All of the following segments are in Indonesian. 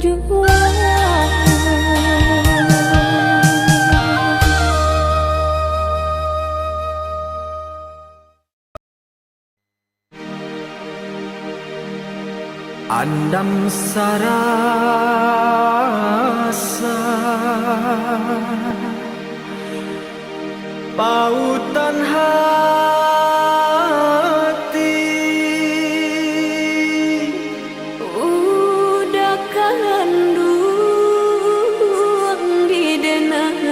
Andam sarasa pautan hati udah kandung di denai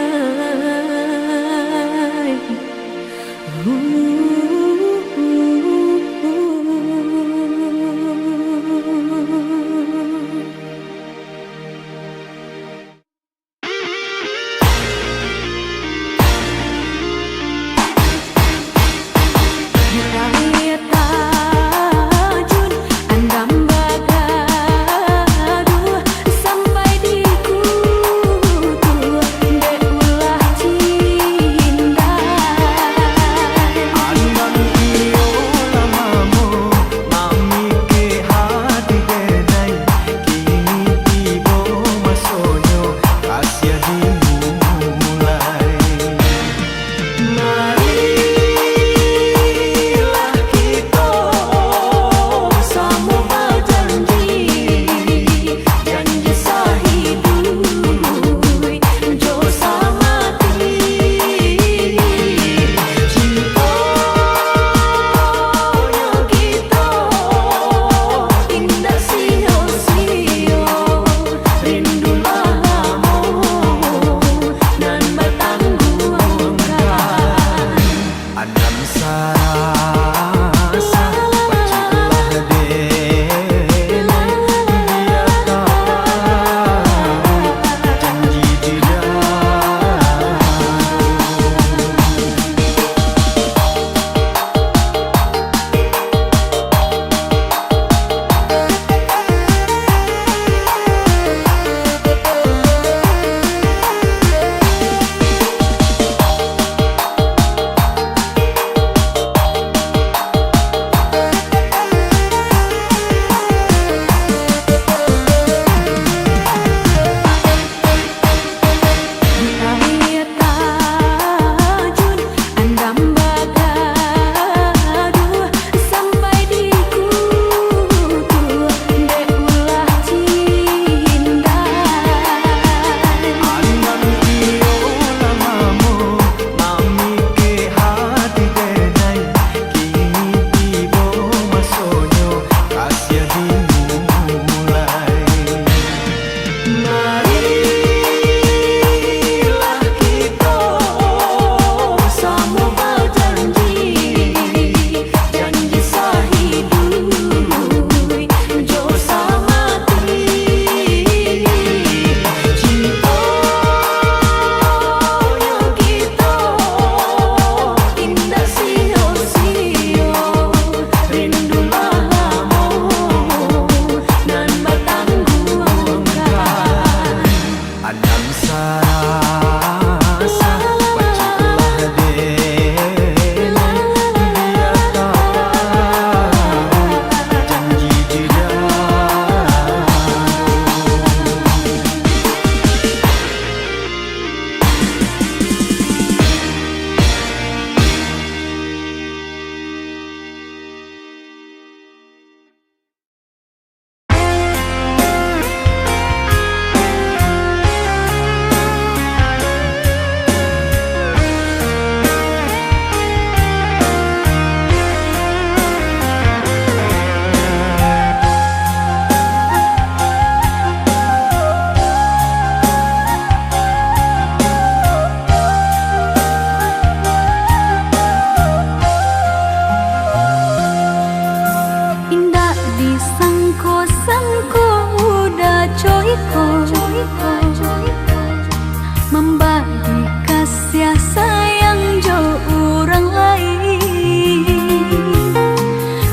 membagi kasih sayang jauh orang lain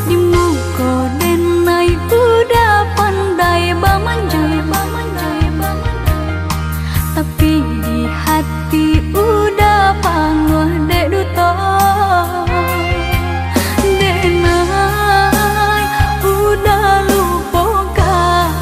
di muka denai udah pandai bamanjai tapi di hati udah panguh dek duta denai udah lupakan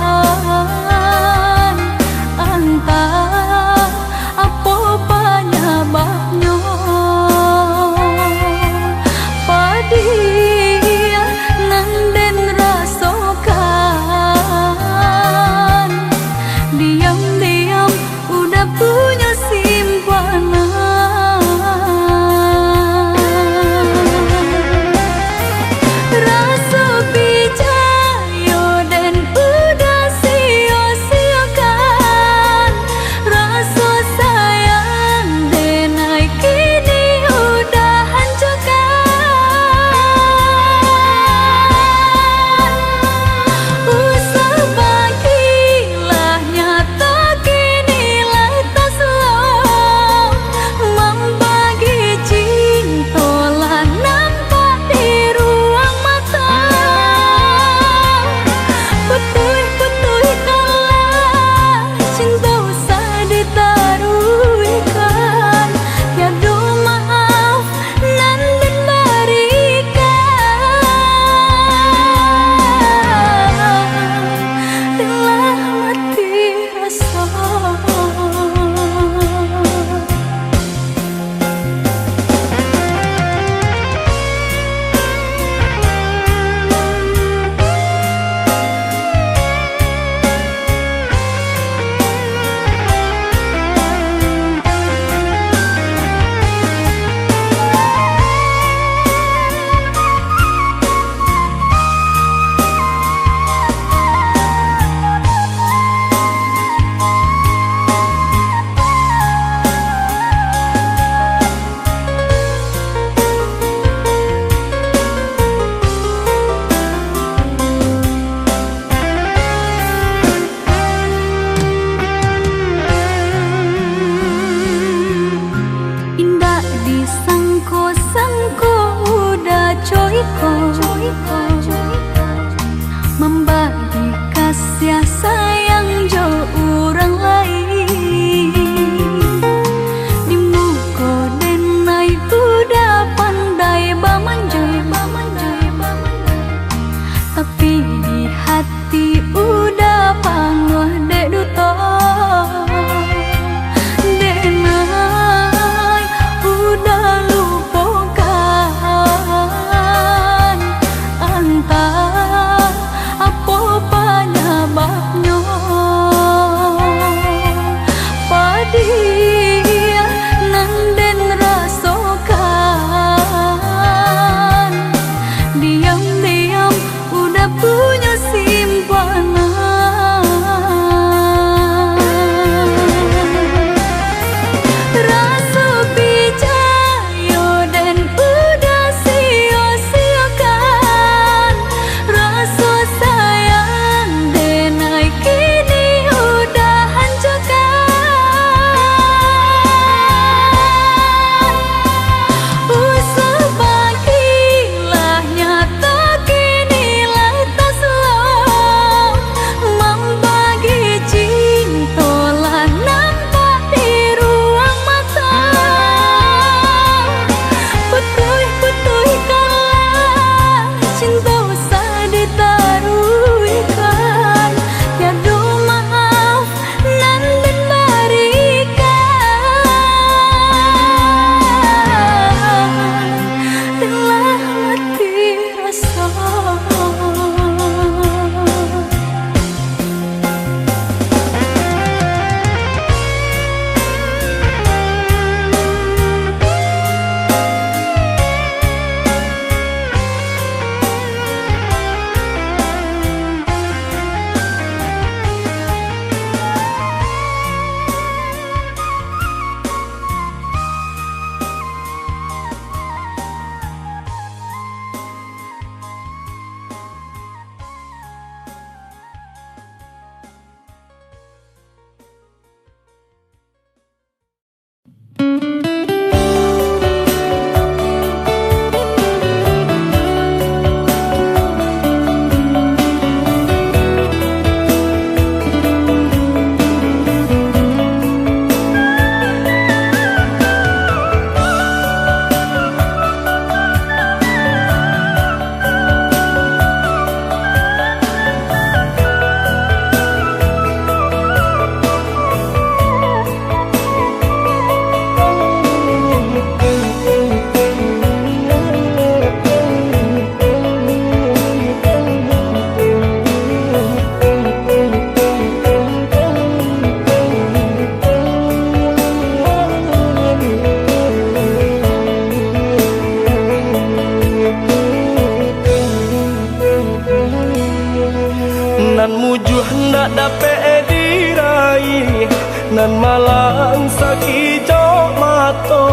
nan malang sakijok mato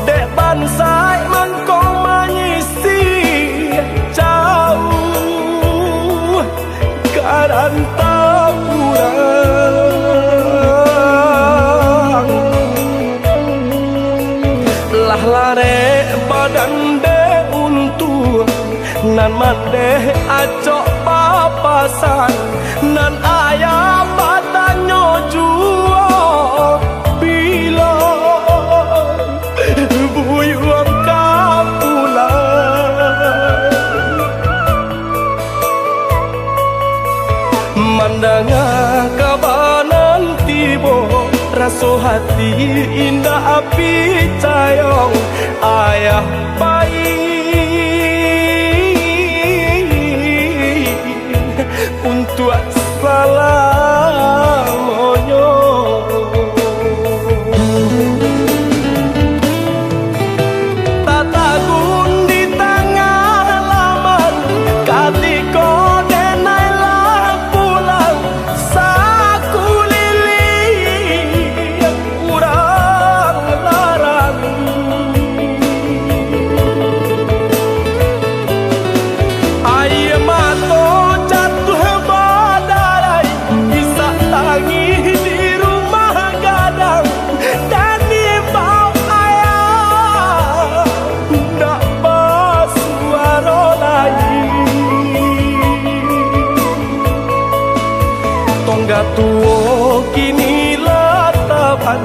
dek bansai mangkong manyisi jauh karanta urang lah lare badan de untuk nan mandeh acok papasan nan ayah badannya juo bila buyuan kapulan mandanga kabanan tibo raso hati indah api cayong ayah bayi untuk salamonyo tatagun di tengah laman katiko denailah pulang saku lili kurang larang ayah mato tuo kini latapan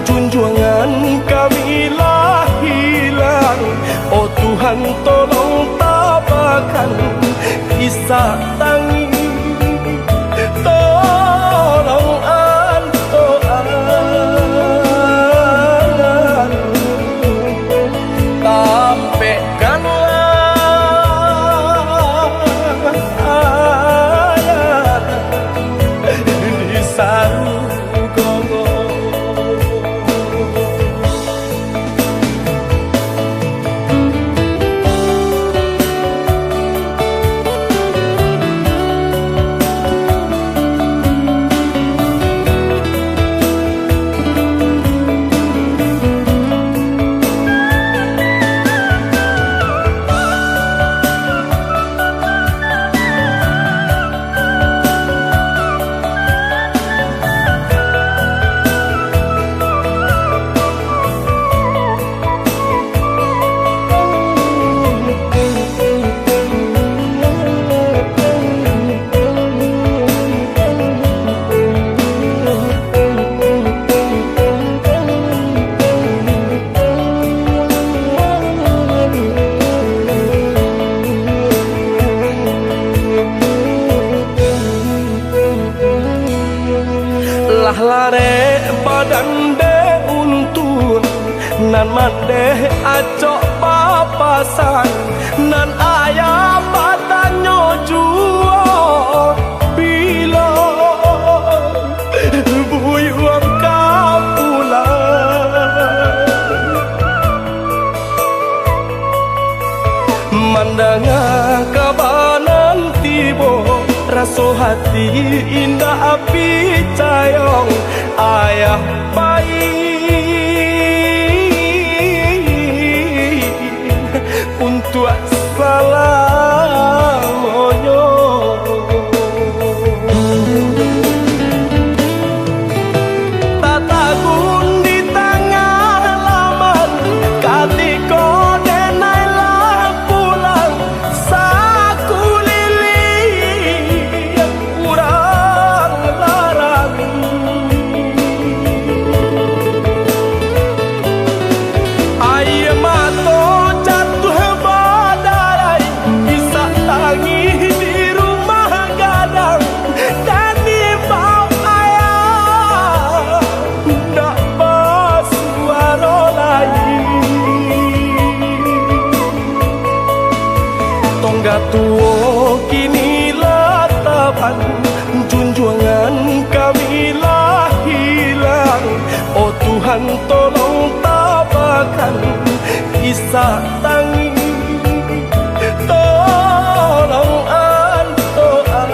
junjungan kami lah hilang oh Tuhan tolong tabakan kisah tangi tolong antoan tampekkanlah lah lare badan de untuk nan mandeh acok papasan nan ayah badannya juo bila buyuan kapulan mandanga kabanan tibo raso hati indah api cayong ayah bayi untuk salamonyo tatagun di tengah laman katiko denailah pulang saku lili kurang larang ayah mato jatuh badarai bisa tangi di rumah gadang dan di bawah ayah ndak basuaro lain tongga tuo kini latapan junjungan kami lah hilang oh Tuhan tolong tabakan kisah tangi tolong antoan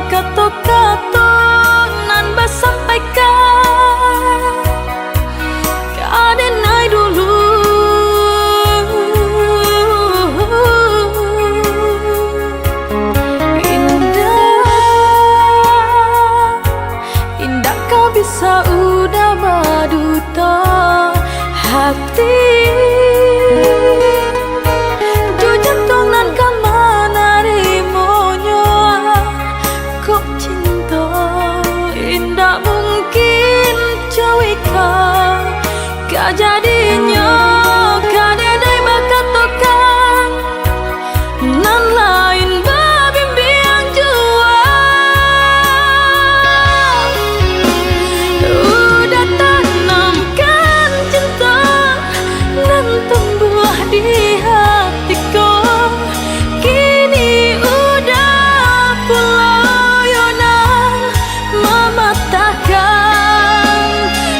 kata-kata nan bersampaikan kadenai dulu indah kau bisa udah baduta hati jadinya kadenai bakatokan nan lain babimbiang jua udah tanamkan cinta nan tumbuh di hatiku kini udah peloyonan mematahkan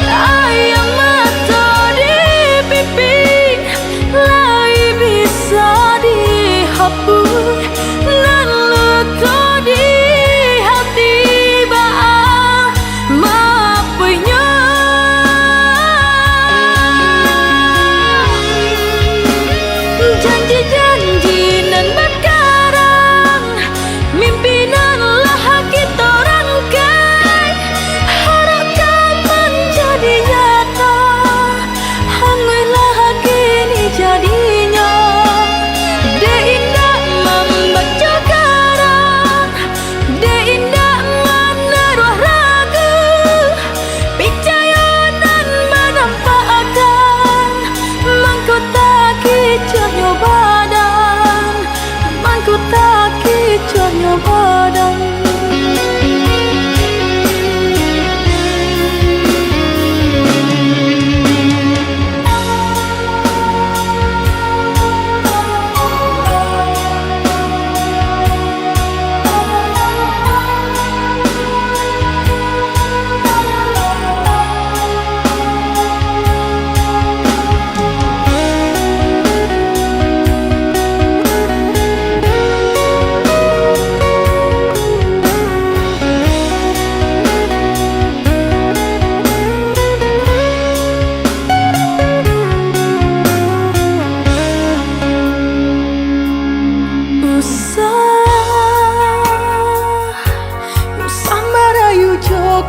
ayam nan luka di hati ba'a maafnya janji-janji nan berkarang mimpi nan lah kita rangkai harapkan menjadi nyata hangailah kini jadinya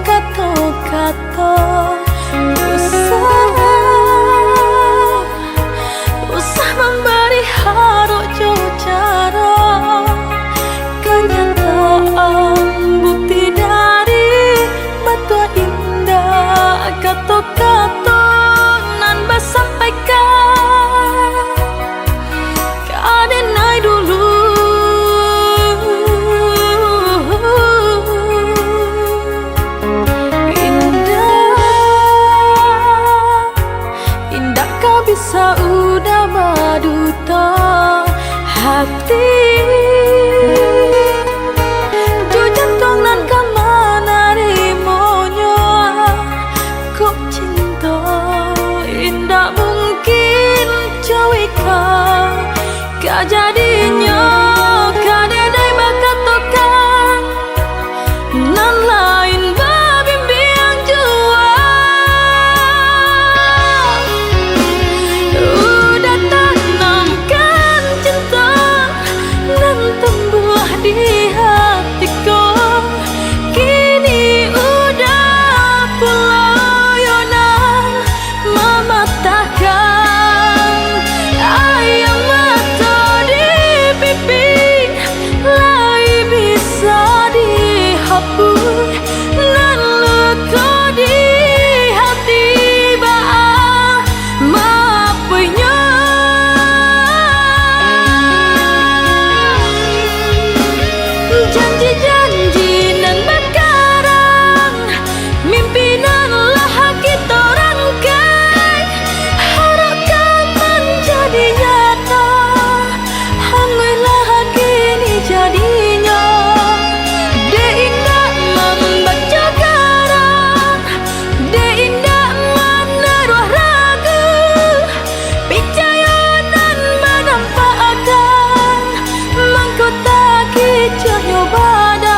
kata-kata usah memberi haruk jauh cara kenyataan bukti dari batu indah kata-kata nan bersampaikan kadenai dulu bisa udah baduta hati jantung nan kemana rimonya kok cinta indah mungkin cewika gak jadinya kadenai bakatokan nan lain babimbiang jua di hatiku kini udah peloyonan mematahkan ayam mata di pipi lai bisa dihapus nan luka di hati ba'a maafnya janji-janji nan berkarang mimpi nan lah kita rangkai harapkan menjadi nyata hangailah kini jadinya de indah membaca karang de indah menaruh ragu percaya nan menampakkan mengkotaki cahaya badan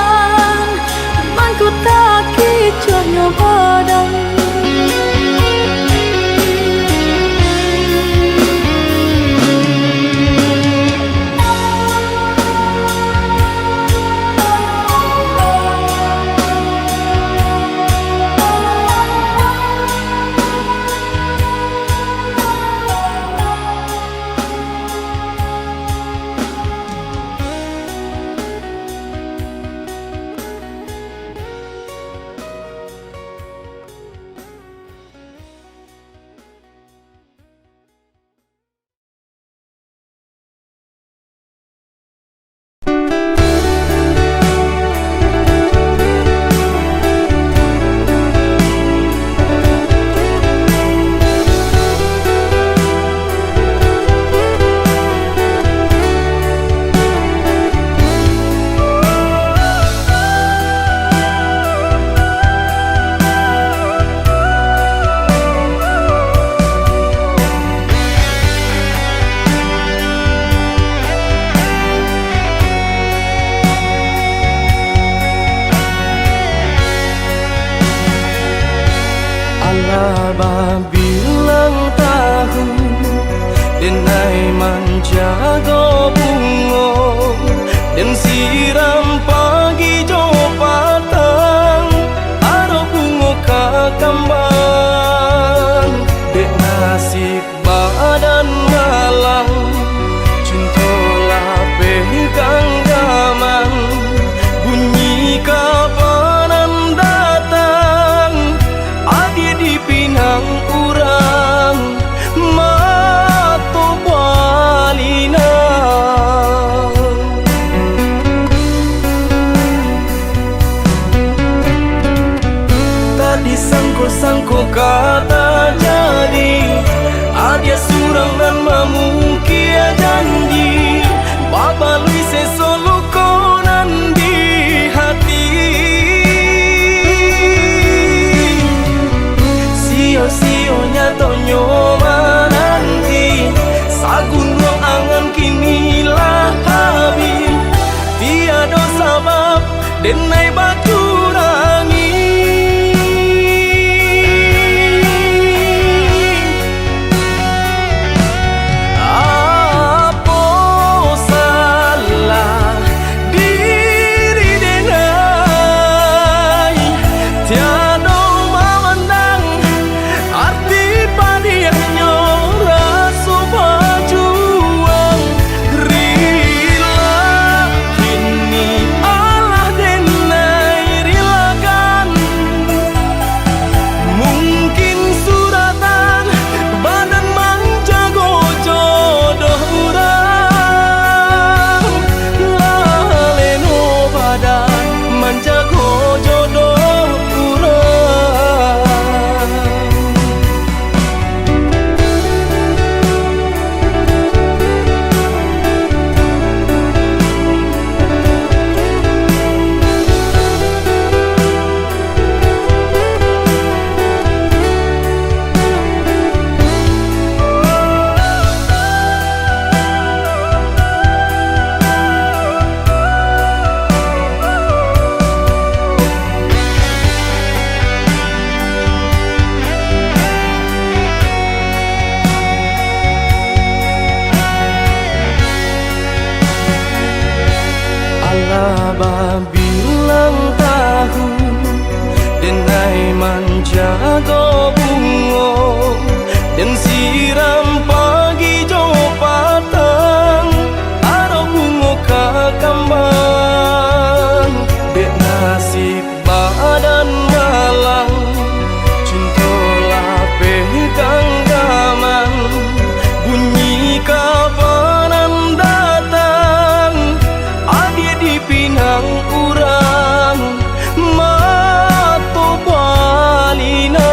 bilang tahu denai menjaga bungo dan siram pagi jo patang aro bungo kakambang dek nasib badan malang cintolah pegang gaman bunyi kapanan datang adi di pinang urang mato balina tadi sangko kata jadi adia surang dan mamukia janji baba lui sesolo konan di hati sio-sionya tonyo mananti sagun ruang angan kinilah habis tiada sabab denai baturangi bilang tahu denai menjaga bungo dan siram pagi jo patang aro bungo kakambang dek nasib badan malang cintolah pegang gaman bunyi kapanan datang adi di pinang urang mato balina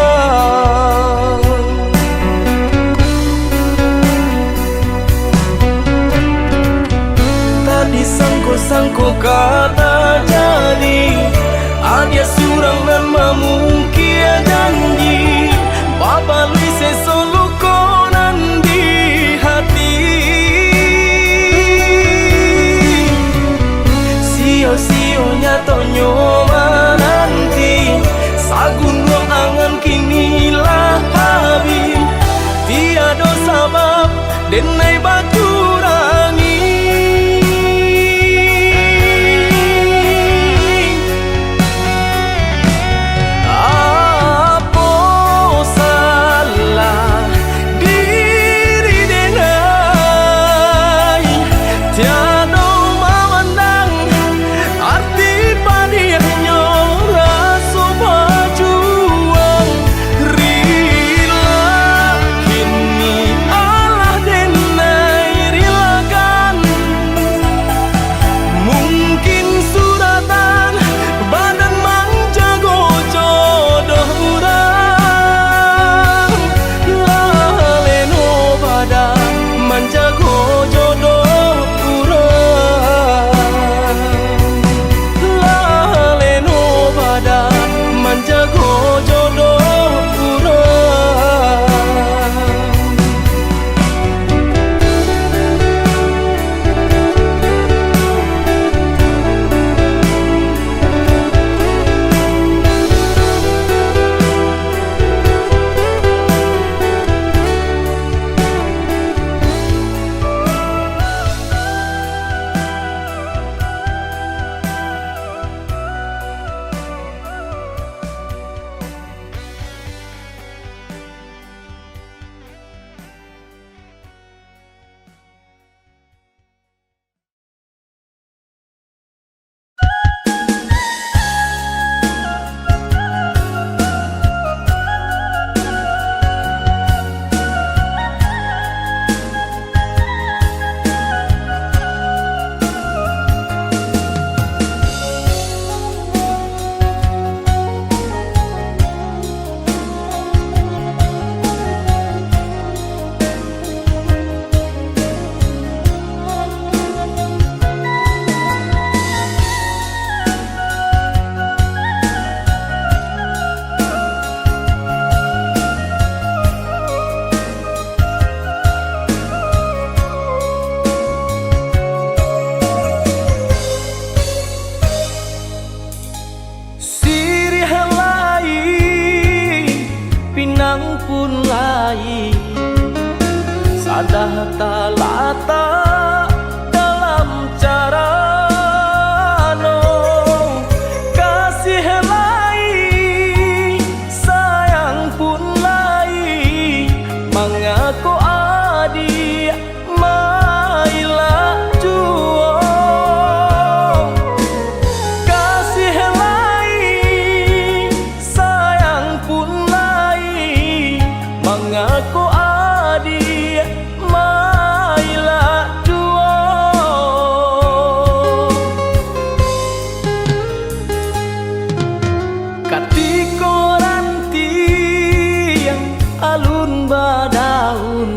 lata-lata dalam cara no kasih lai sayang pun lai mengaku adik mailah juo kasih lai sayang pun lai mengaku adik mailah juo katiko ranti yang alun badaun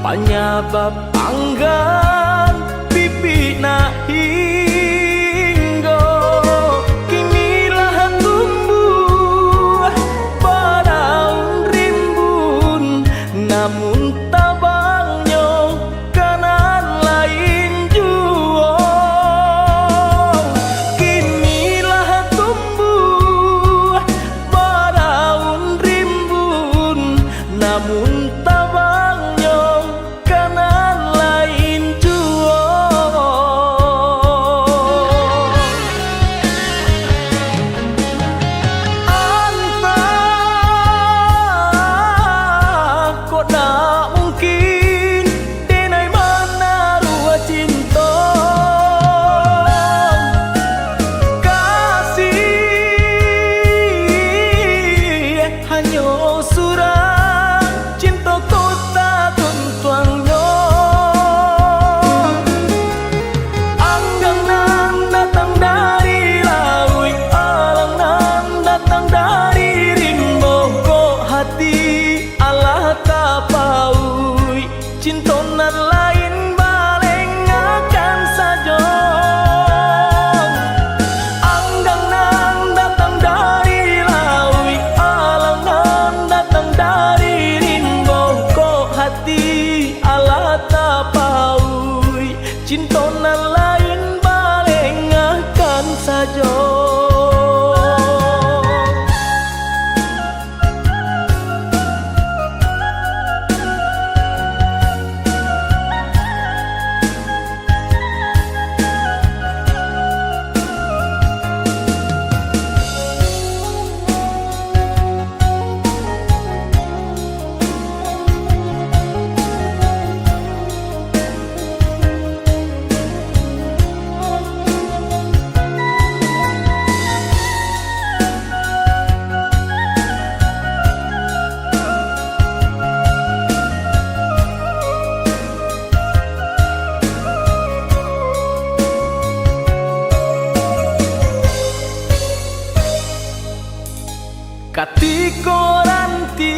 penyebab anggan pipi na hinggo kinilah tumbuh badaun rimbun namun tabangnya kanan lain juo kinilah tumbuh badaun rimbun namun tabangnya kanan lain juo anta kok tak mungkin denai mana rua cinta kasih hanya surang cinta kota tuntuangnya anggang nan datang dari laut alang nan datang dari rimbo kok hati Allah tapaui cinta nan lain baleng akan saja anggang nan datang dari laut alang nan datang dari rimbo kok hati Allah tapaui cinta nan lain baleng akan saja katiko ranti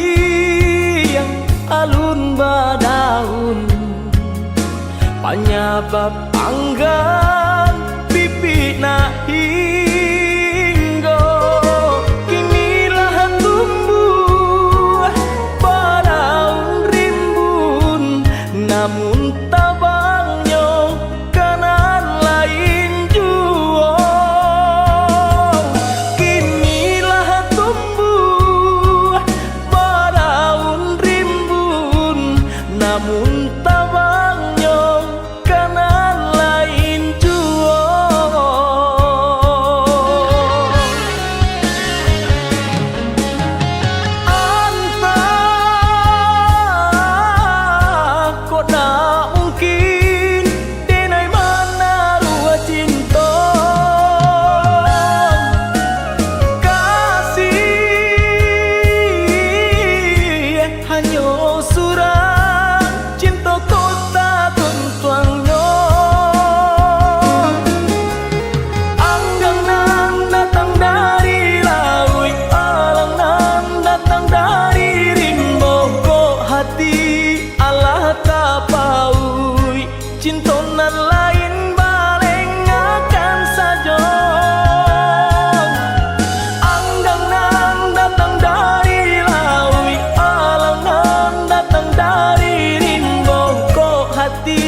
yang alun badaun penyebab anggan pipi na hinggo kinilah tumbuh badaun rimbun namun tabangnya kanan lain juo kinilah tumbuh badaun rimbun namun tabangnya kanan lain juo anta kok tak mungkin denai mana rua cinta kasih hanya surang cinta kota tuntuangnya anggang nan datang dari laut alang nan datang dari rimbo kok hati Allah tapaui cinta nan lain baleng akan saja anggang nan datang dari laut alang nan datang dari rimbo kok hati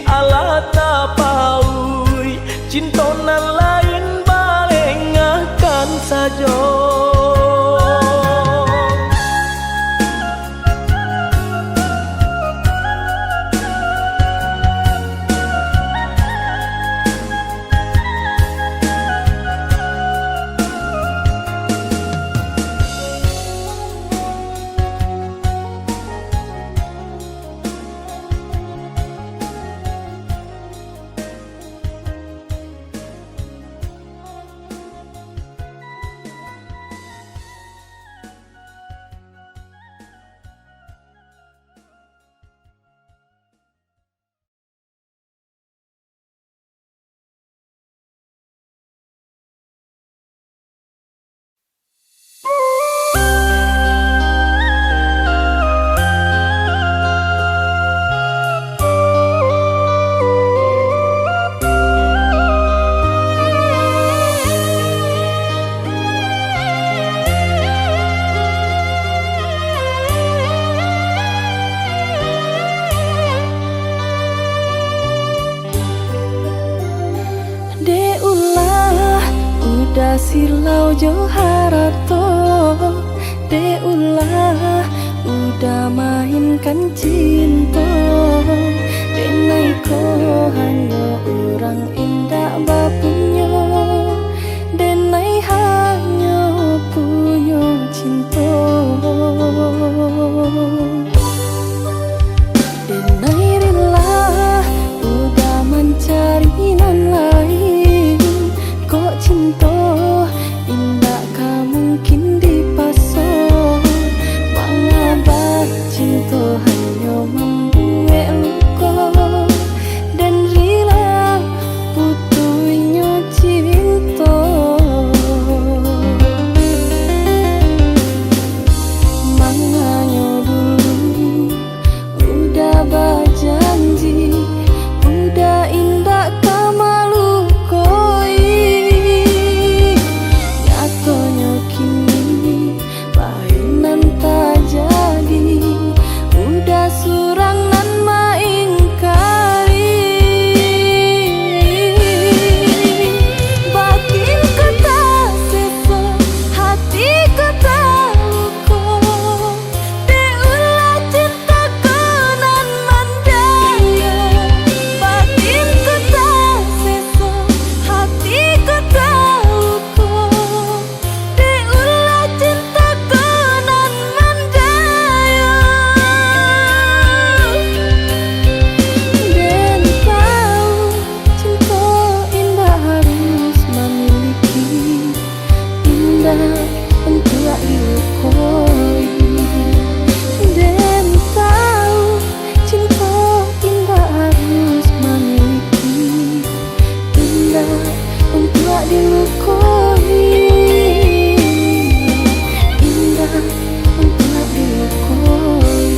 Allah tapaui cinta nan lain baleng akan saja silau Joharato de ulah udah mainkan cinta denai ko hanya orang indah bapunya denai hanya punya cinta denai rela udah mencari non lain kok cinta indah ka mungkin dipasang mengabat cinta hanya membuat luka dan rela putuhnya cinta manganya dulu udah berjanji udah indah ka malukoi nyatonya kini bainan tak jadi udah surang nan maingkari batin kata sesa hati kata luka diulah cinta kenan mandaya batin kata sesa hati kata luka diulah cinta kenan mandaya dan tahu cinta indah harus memiliki indah untuk dilukoi dan tahu cinta indah harus memiliki indah untuk dilukoi indah untuk dilukoi.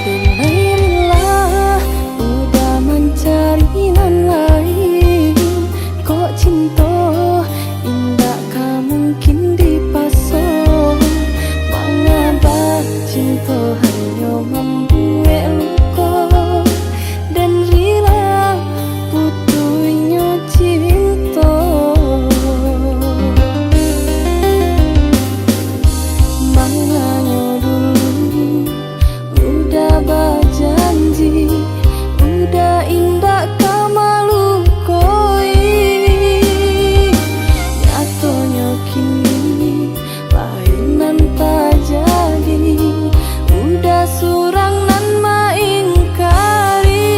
Denai udah mencari non lain kok cinta indah ka mungkin dipasang mengabat cinta hanya membuat luka dan rela putuhnya cinta manganya dulu udah berjanji udah indah ka malukoi nyatonya kini bainan tak jadi udah surang nan maingkari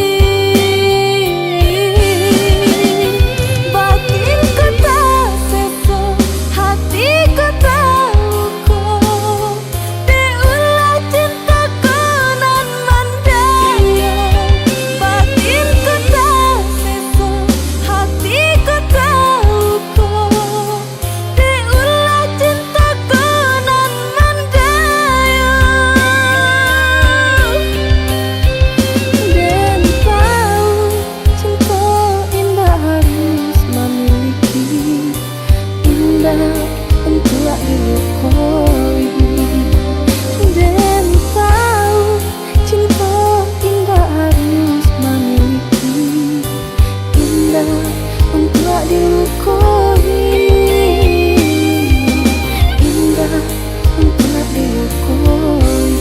batin kata sesa hati kata luka diulah cinta kenan mandaya batin kata sesa hati kata luka diulah cinta kenan mandaya dan tahu cinta indah harus memiliki indah untuk dilukoi dan tahu cinta indah harus memiliki indah untuk dilukoi indah untuk dilukoi.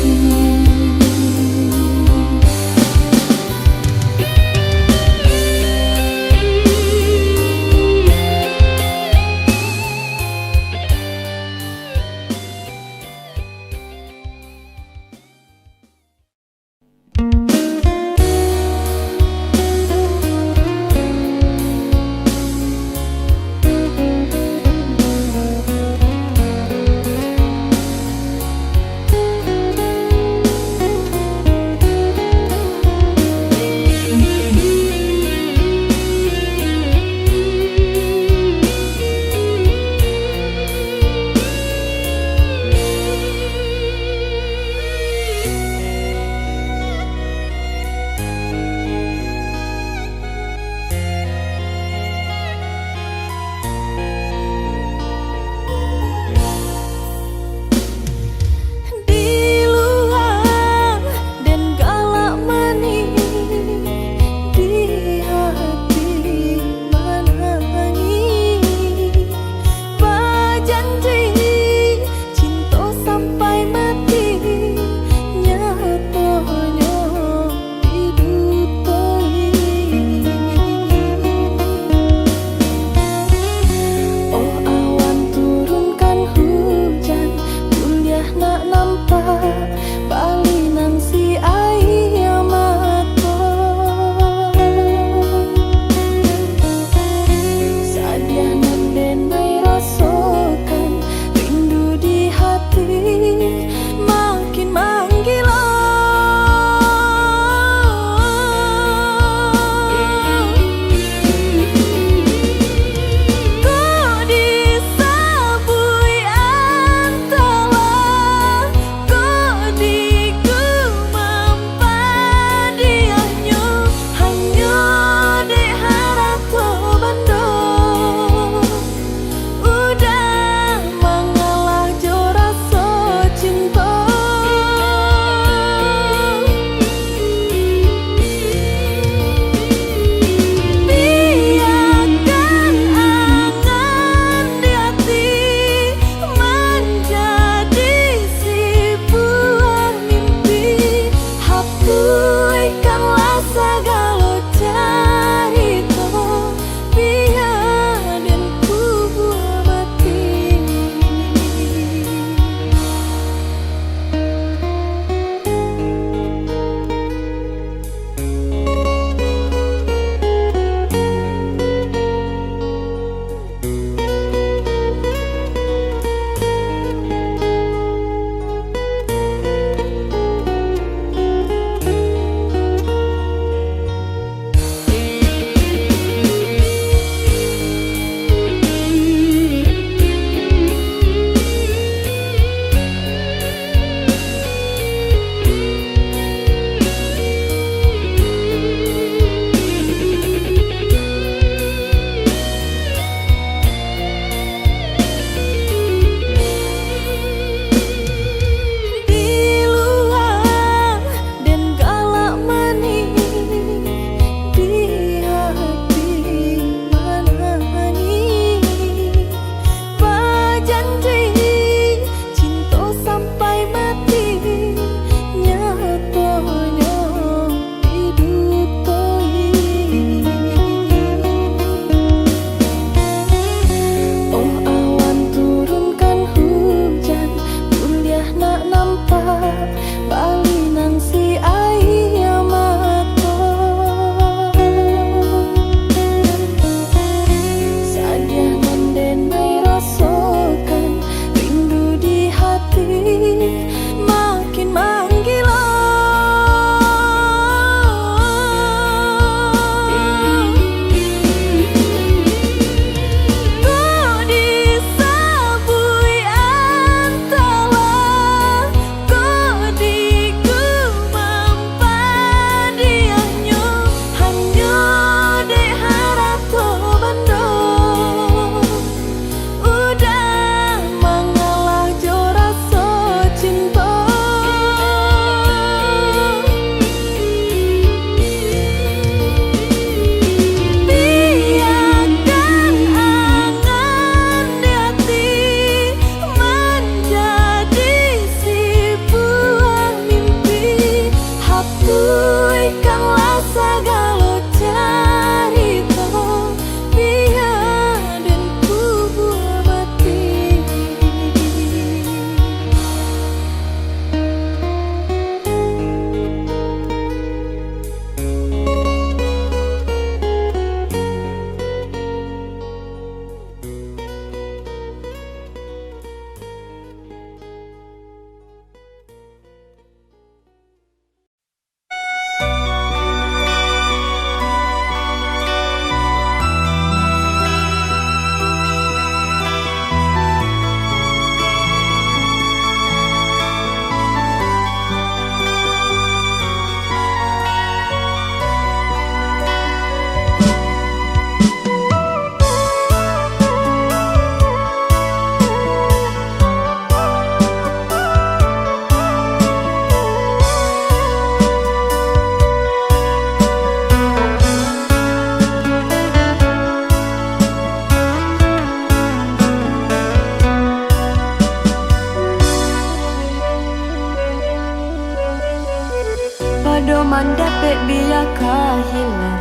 mandapek biaka hilang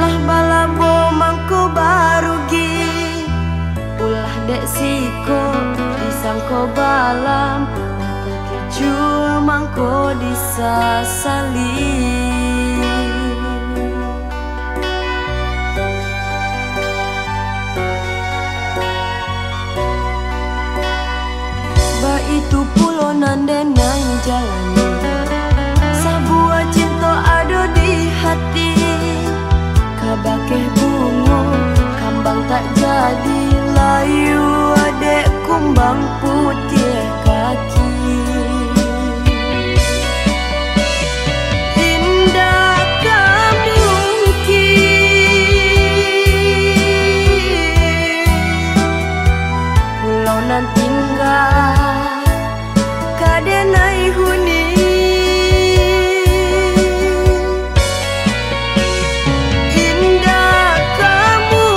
lah balabo mangko barugi ulah dek siko disangko balam mata kecul mangko disasali. Itu pulo nandenai jalani sabuah cinta ado di hati kabakeh bungo kambang tak jadi layu adek kumbang putih kaki indah kamu pulau nan tinggal kadenai huni indah kamu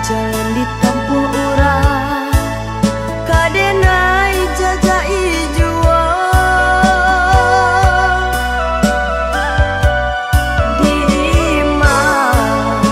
jalan ditempuh urang kadenai jajai jua di imah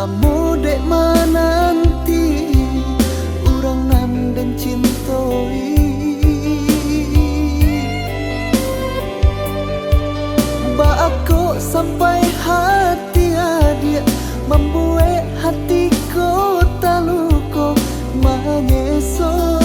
Kamu dek menanti urang nan dan cintoi, ba aku sampai hati dia membuat hatiku taluko mengesok.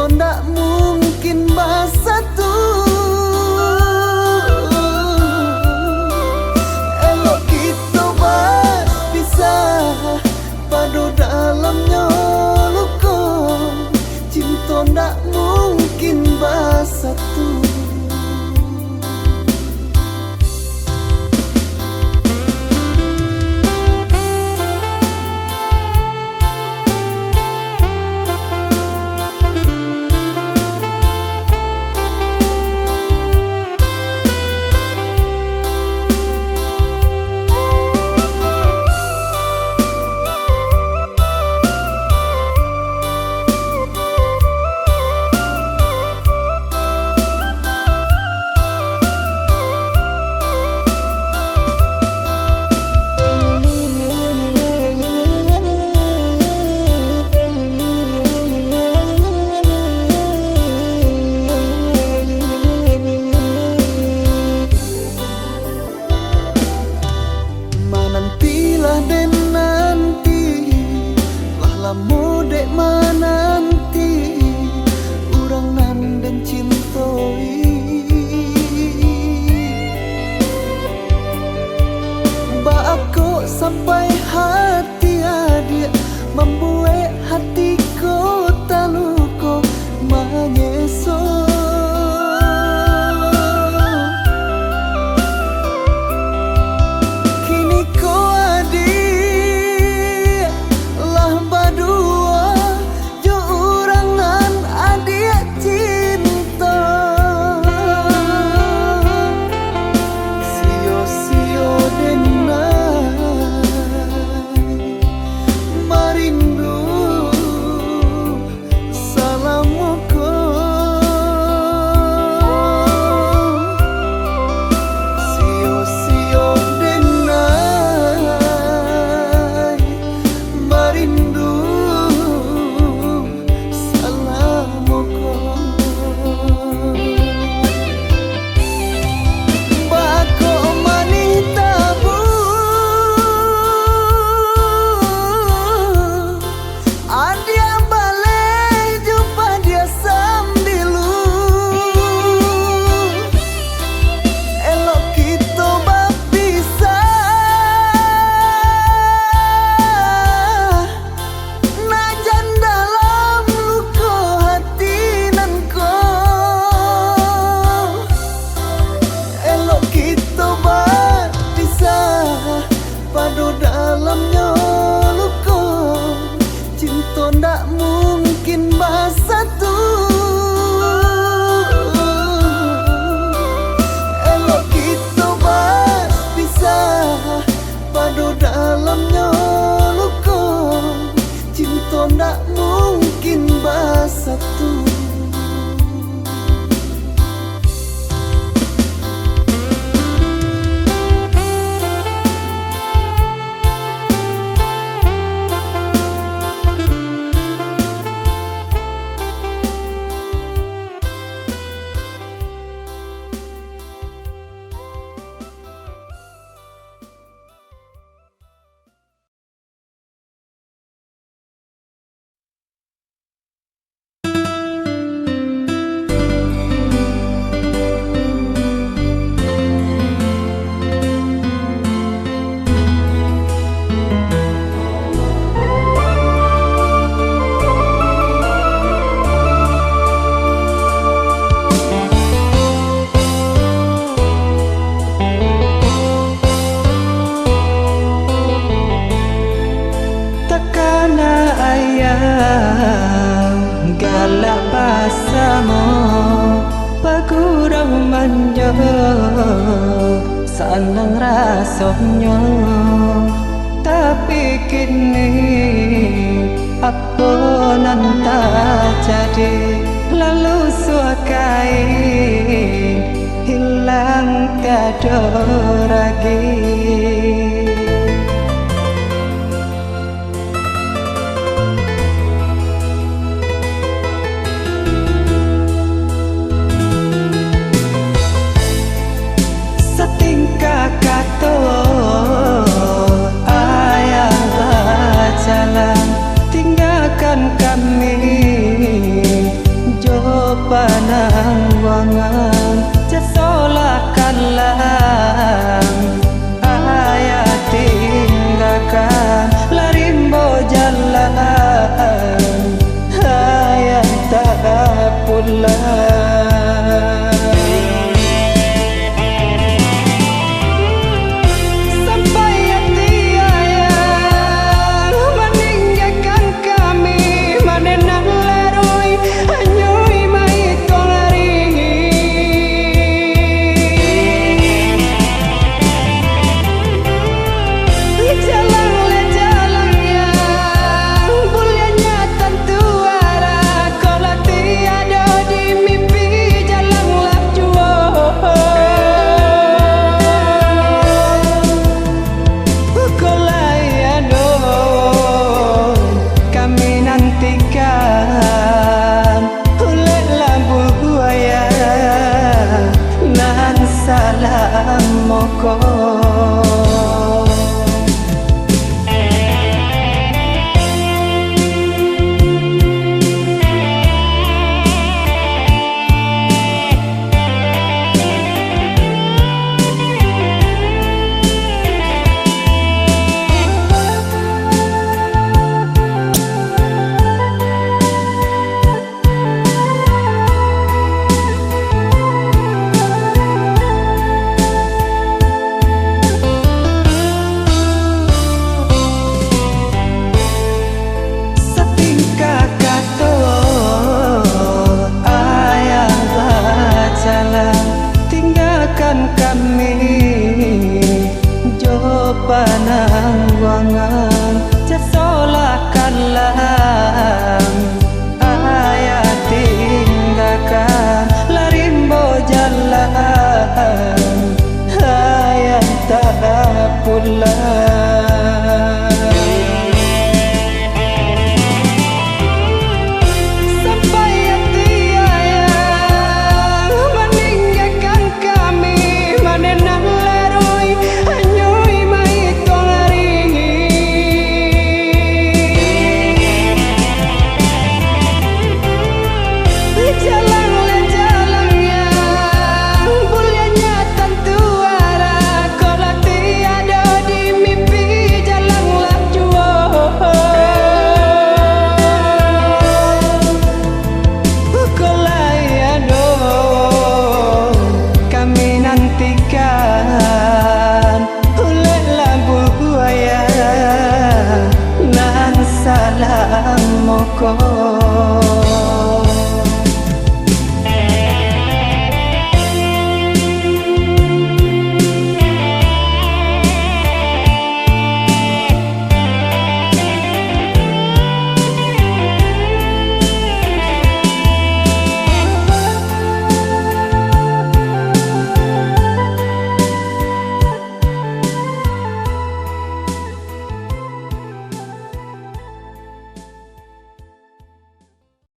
Ndak mungkin bersatu, elok kita berpisah pada dalamnya luka, cinta ndak mungkin bersatu. Lala pasamo pagurau manjo sanang rasanya, tapi kini apa nanta jadi lalu suakai hilang tiada lagi. Setingkah kata ayah jalan tinggalkan kami jo panang wangan jasolakanlah ayah tinggalkan larimbo jalan ayah tak pulang.